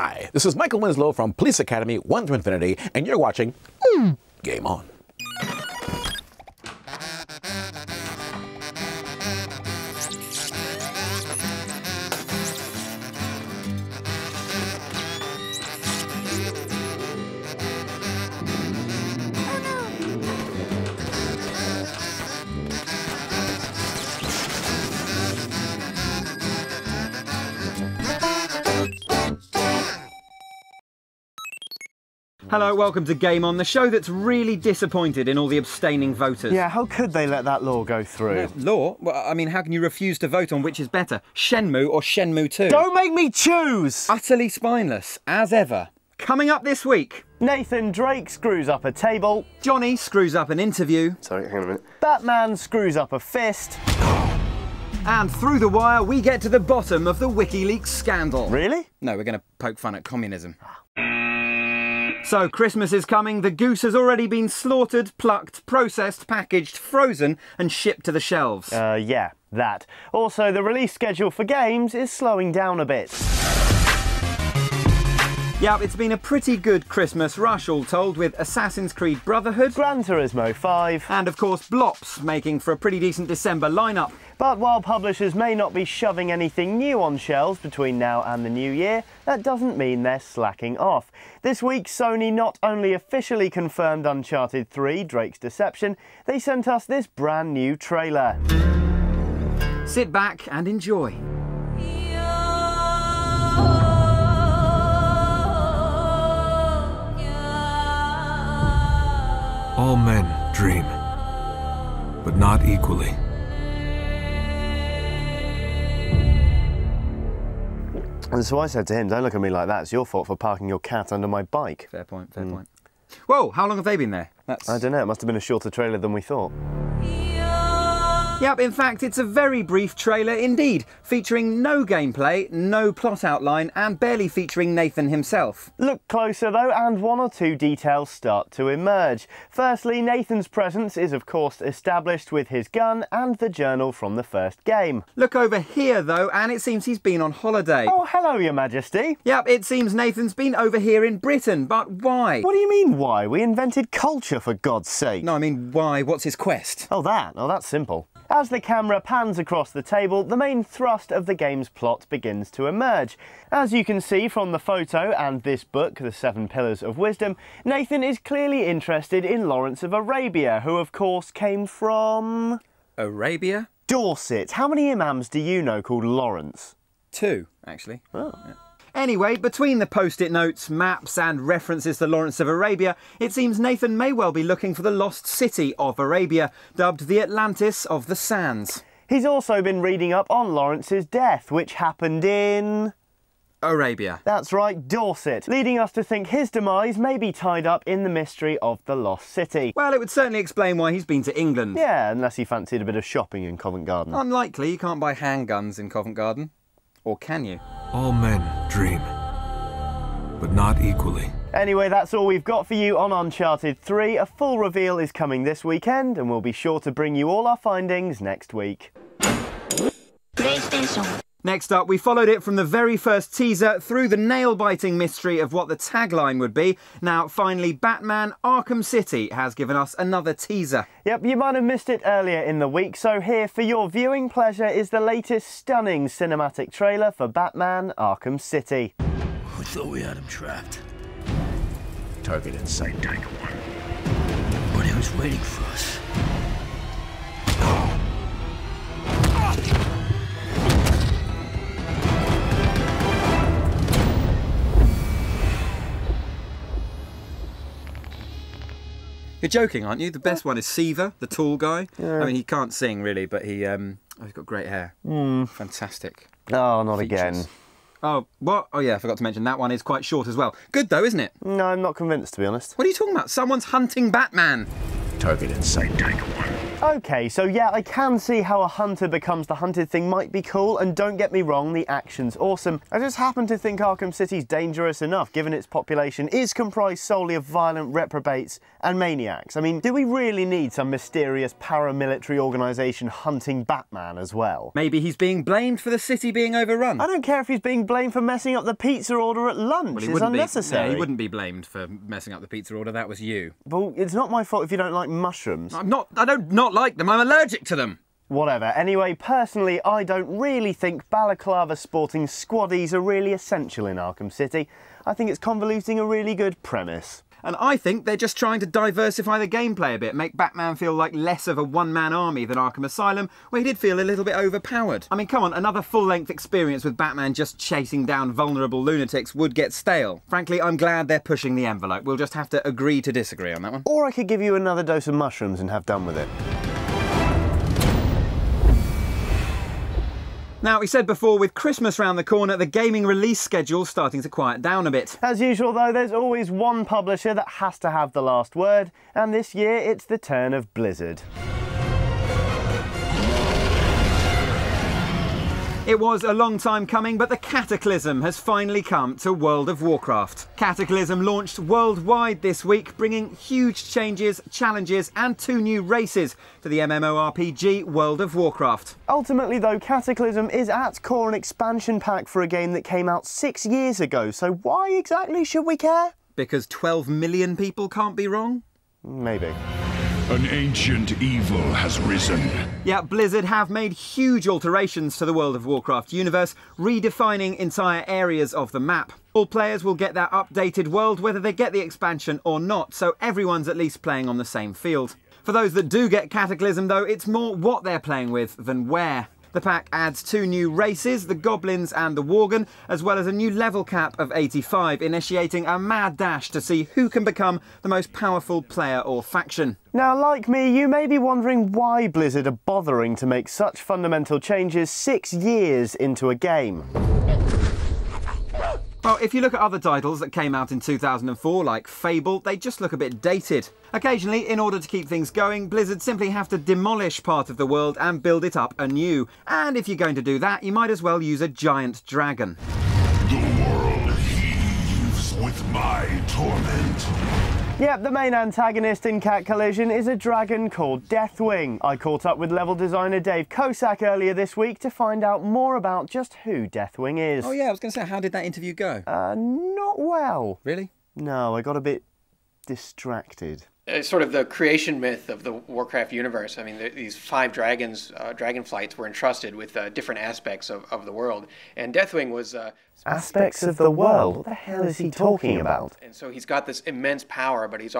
Hi, this is Michael Winslow from Police Academy 1 to Infinity, and you're watching Game On. Hello, welcome to Game On, the show that's really disappointed in all the abstaining voters. Yeah, how could they let that law go through? Law? Well, I mean, how can you refuse to vote on which is better, Shenmue or Shenmue 2? Don't make me choose! Utterly spineless, as ever. Coming up this week. Nathan Drake screws up a table. Johnny screws up an interview. Sorry, hang on a minute. Batman screws up a fist. And through the wire, we get to the bottom of the Wikileaks scandal. Really? No, we're going to poke fun at communism. So, Christmas is coming, the goose has already been slaughtered, plucked, processed, packaged, frozen and shipped to the shelves. Yeah, that. Also, the release schedule for games is slowing down a bit. Yeah, it's been a pretty good Christmas rush, all told, with Assassin's Creed Brotherhood, Gran Turismo 5, and of course Blops, making for a pretty decent December lineup. But while publishers may not be shoving anything new on shelves between now and the new year, that doesn't mean they're slacking off. This week, Sony not only officially confirmed Uncharted 3, Drake's Deception, they sent us this brand new trailer. Sit back and enjoy. All men dream, but not equally. And so I said to him, don't look at me like that, it's your fault for parking your cat under my bike. Fair point, fair point. Whoa, how long have they been there? I don't know, it must have been a shorter trailer than we thought. Yep, in fact, it's a very brief trailer indeed, featuring no gameplay, no plot outline, and barely featuring Nathan himself. Look closer though, and one or two details start to emerge. Firstly, Nathan's presence is of course established with his gun and the journal from the first game. Look over here though, and it seems he's been on holiday. Oh, hello, Your Majesty. Yep, it seems Nathan's been over here in Britain, but why? What do you mean, why? We invented culture, for God's sake. No, I mean, why? What's his quest? Oh, that? Oh, that's simple. As the camera pans across the table, the main thrust of the game's plot begins to emerge. As you can see from the photo and this book, The 7 Pillars of Wisdom, Nathan is clearly interested in Lawrence of Arabia, who of course came from... Arabia? Dorset. How many imams do you know called Lawrence? 2, actually. Oh. Yeah. Anyway, between the post-it notes, maps and references to Lawrence of Arabia, it seems Nathan may well be looking for the lost city of Arabia, dubbed the Atlantis of the Sands. He's also been reading up on Lawrence's death, which happened in... Arabia. That's right, Dorset, leading us to think his demise may be tied up in the mystery of the lost city. Well, it would certainly explain why he's been to England. Yeah, unless he fancied a bit of shopping in Covent Garden. Unlikely, you can't buy handguns in Covent Garden. Or can you? All men dream, but not equally. Anyway, that's all we've got for you on Uncharted 3. A full reveal is coming this weekend, and we'll be sure to bring you all our findings next week. PlayStation. Next up, we followed it from the very first teaser through the nail-biting mystery of what the tagline would be. Now, finally, Batman Arkham City has given us another teaser. Yep, you might have missed it earlier in the week, so here for your viewing pleasure is the latest stunning cinematic trailer for Batman Arkham City. We thought we had him trapped. Target in sight, Tiger 1. But he was waiting for us. You're joking, aren't you? The best one is Seaver, the tall guy. Yeah. I mean, he can't sing, really, but he's got great hair. Fantastic. Oh, not features. again. Oh, what? Oh, yeah, I forgot to mention that one is quite short as well. Good, though, isn't it? No, I'm not convinced, to be honest. What are you talking about? Someone's hunting Batman. Target in sight, Tiger 1. Okay, so yeah, I can see how a hunter becomes the hunted thing might be cool, and don't get me wrong, the action's awesome. I just happen to think Arkham City's dangerous enough, given its population is comprised solely of violent reprobates and maniacs. I mean, do we really need some mysterious paramilitary organisation hunting Batman as well? Maybe he's being blamed for the city being overrun. I don't care if he's being blamed for messing up the pizza order at lunch. It's unnecessary. He wouldn't be blamed for messing up the pizza order, that was you. Well, it's not my fault if you don't like mushrooms. I don't not like them, I'm allergic to them. Whatever. Anyway, personally, I don't really think balaclava sporting squaddies are really essential in Arkham City. I think it's convoluting a really good premise. And I think they're just trying to diversify the gameplay a bit, make Batman feel like less of a one-man army than Arkham Asylum, where he did feel a little bit overpowered. I mean, come on, another full-length experience with Batman just chasing down vulnerable lunatics would get stale. Frankly, I'm glad they're pushing the envelope. We'll just have to agree to disagree on that one. Or I could give you another dose of mushrooms and have done with it. Now, we said before, with Christmas round the corner, the gaming release schedule's starting to quiet down a bit. As usual though, there's always one publisher that has to have the last word, and this year it's the turn of Blizzard. It was a long time coming, but the Cataclysm has finally come to World of Warcraft. Cataclysm launched worldwide this week, bringing huge changes, challenges and 2 new races to the MMORPG World of Warcraft. Ultimately though, Cataclysm is at core an expansion pack for a game that came out 6 years ago, so why exactly should we care? Because 12 million people can't be wrong? Maybe. An ancient evil has risen. Yeah, Blizzard have made huge alterations to the World of Warcraft universe, redefining entire areas of the map. All players will get that updated world whether they get the expansion or not, so everyone's at least playing on the same field. For those that do get Cataclysm though, it's more what they're playing with than where. The pack adds 2 new races, the Goblins and the Worgen, as well as a new level cap of 85, initiating a mad dash to see who can become the most powerful player or faction. Now, like me, you may be wondering why Blizzard are bothering to make such fundamental changes 6 years into a game. Well, if you look at other titles that came out in 2004, like Fable, they just look a bit dated. Occasionally, in order to keep things going, Blizzard simply have to demolish part of the world and build it up anew. And if you're going to do that, you might as well use a giant dragon. The world heaves with my torment. Yep, the main antagonist in Cataclysm is a dragon called Deathwing. I caught up with level designer Dave Kosak earlier this week to find out more about just who Deathwing is. Oh yeah, I was going to say, how did that interview go? Not well. Really? No, I got a bit distracted. It's sort of the creation myth of the Warcraft universe. I mean, these 5 dragons, dragonflights, were entrusted with different aspects of the world. And Deathwing was... aspects of the world? What the hell is he talking about? And so he's got this immense power, but he's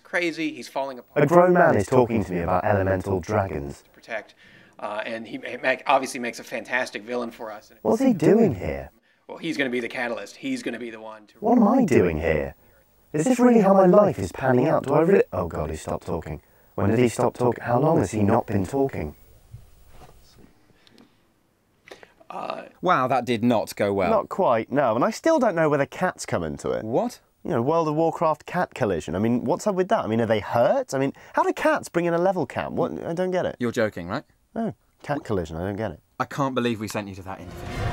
crazy, he's falling apart. A grown man is talking to me about elemental dragons. To protect. And he obviously makes a fantastic villain for us. What's he doing here? Well, he's going to be the catalyst. He's going to be the one to... What am I doing here? Is this really how my life is panning out? Do I really... Oh God, he stopped talking. When did he stop talking? How long has he not been talking? Wow, that did not go well. Not quite, no. And I still don't know whether cats come into it. What? You know, World of Warcraft cat collision. I mean, what's up with that? I mean, are they hurt? I mean, how do cats bring in a level cap? What? I don't get it. You're joking, right? No, cat collision, I don't get it. I can't believe we sent you to that interview.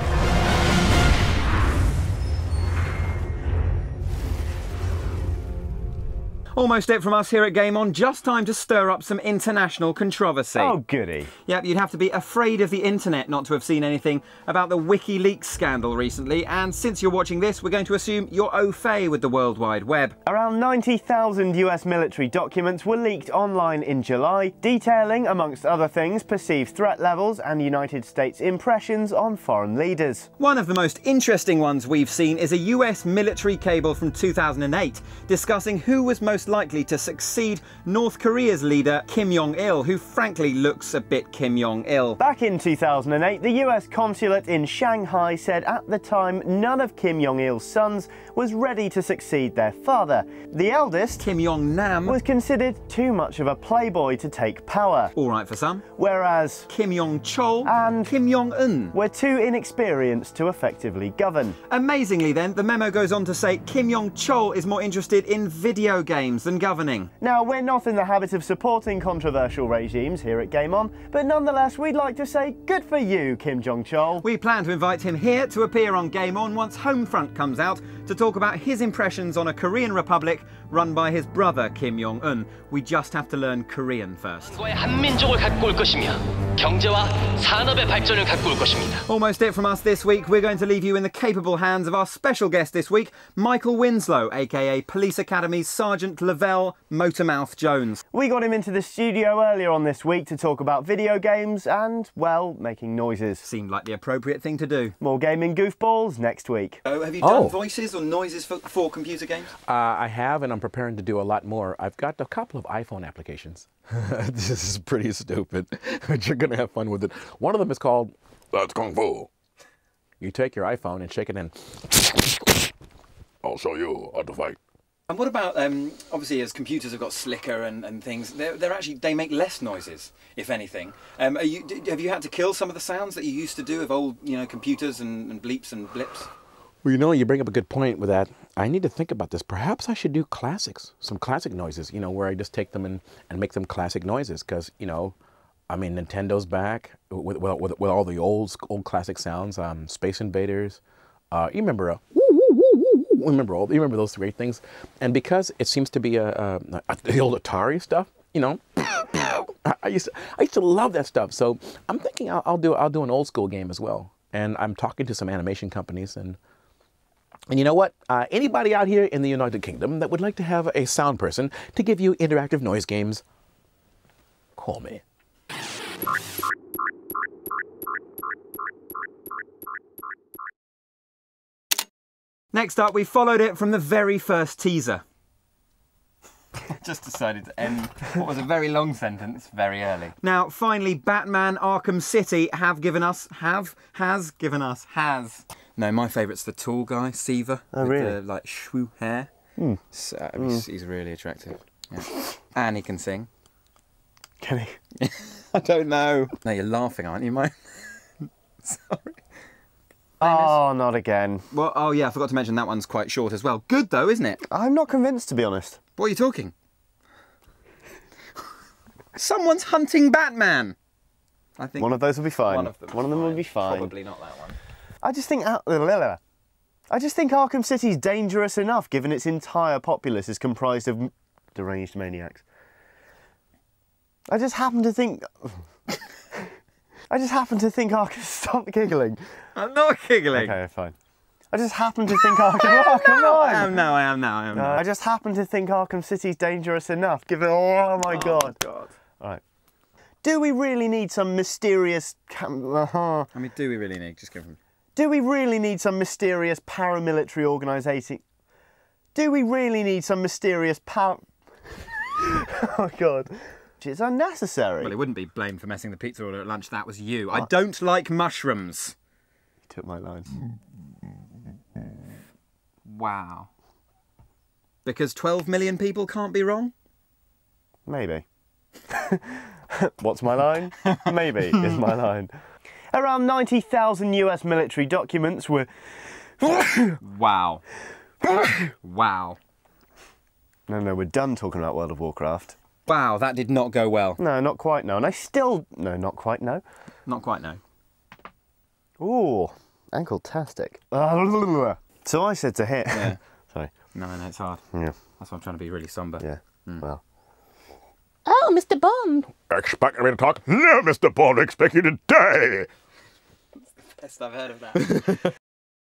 Almost it from us here at Game On, just time to stir up some international controversy. Oh, goody. Yep, you'd have to be afraid of the internet not to have seen anything about the Wikileaks scandal recently, and since you're watching this, we're going to assume you're au fait with the World Wide Web. Around 90,000 US military documents were leaked online in July, detailing, amongst other things, perceived threat levels and United States impressions on foreign leaders. One of the most interesting ones we've seen is a US military cable from 2008, discussing who was most likely to succeed North Korea's leader Kim Jong Il, who frankly looks a bit Kim Jong Il. Back in 2008, the US consulate in Shanghai said at the time none of Kim Jong Il's sons was ready to succeed their father. The eldest, Kim Jong Nam, was considered too much of a playboy to take power. All right for some. Whereas Kim Jong Chol and Kim Jong Un were too inexperienced to effectively govern. Amazingly then, the memo goes on to say Kim Jong Chol is more interested in video games regimes than governing. Now, we're not in the habit of supporting controversial regimes here at Game On, but nonetheless, we'd like to say good for you, Kim Jong-chol. We plan to invite him here to appear on Game On once Homefront comes out to talk about his impressions on a Korean republic run by his brother Kim Jong-un. We just have to learn Korean first. Almost it from us this week. We're going to leave you in the capable hands of our special guest this week, Michael Winslow, aka Police Academy's Sergeant Lavelle Motormouth Jones. We got him into the studio earlier on this week to talk about video games and, well, making noises. Seemed like the appropriate thing to do. More gaming goofballs next week. Oh, have you done voices or noises for computer games? I have, and I'm preparing to do a lot more. I've got a couple of iPhone applications. This is pretty stupid, but you're going to have fun with it. One of them is called That's Kung Fu. You take your iPhone and shake it in. I'll show you how to fight. And what about, obviously as computers have got slicker and things, they make less noises, if anything. Have you had to kill some of the sounds that you used to do of old, computers and bleeps and blips? Well, you bring up a good point with that. I need to think about this. Perhaps I should do classics, some classic noises, where I just take them and make them classic noises. Because, Nintendo's back with all the old classic sounds, Space Invaders. You remember you remember those great things. And because it seems to be the old Atari stuff, I used to love that stuff. So I'm thinking I'll do an old school game as well. And I'm talking to some animation companies and you know what? Anybody out here in the United Kingdom that would like to have a sound person to give you interactive noise games, call me. Next up, we followed it from the very first teaser. Just decided to end what was a very long sentence very early. Now, finally, Batman Arkham City has given us. No, my favourite's the tall guy, Seaver. Oh, with really? the, shrew hair. So, he's really attractive. Yeah. And he can sing. Can he? I don't know. No, you're laughing, aren't you, Mike? Sorry. Oh, not again. Well, oh yeah, I forgot to mention that one's quite short as well. Good though, isn't it? I'm not convinced, to be honest. What are you talking? Someone's hunting Batman. I think one of those will be fine. One of them will be fine. Probably not that one. I just think Arkham City's dangerous enough, given its entire populace is comprised of deranged maniacs. I just happen to think Arkham... Stop giggling. I'm not giggling. Okay, fine. I just happen to think Arkham... Come on! I am now. I just happen to think Arkham City's dangerous enough, given... Oh, my God. God. All right. Do we really need some mysterious... I mean, do we really need... Just go from... Do we really need some mysterious paramilitary organisation? Do we really need some mysterious Oh, God. It's unnecessary. Well, it wouldn't be blamed for messing the pizza order at lunch. That was you. I don't like mushrooms. You took my line. Wow. Because 12 million people can't be wrong? Maybe. What's my line? Maybe is my line. Around 90,000 US military documents were... Wow. Wow. No, we're done talking about World of Warcraft. Wow, that did not go well. No, not quite, no. And I still... No, not quite, no. Not quite, no. Ooh, ankle-tastic. So I said to him... Yeah. Sorry. No, it's hard. Yeah. That's why I'm trying to be really somber. Yeah, well... Oh, Mr. Bond. Expecting me to talk? No, Mr. Bond, expect you to die. Best I've heard of that.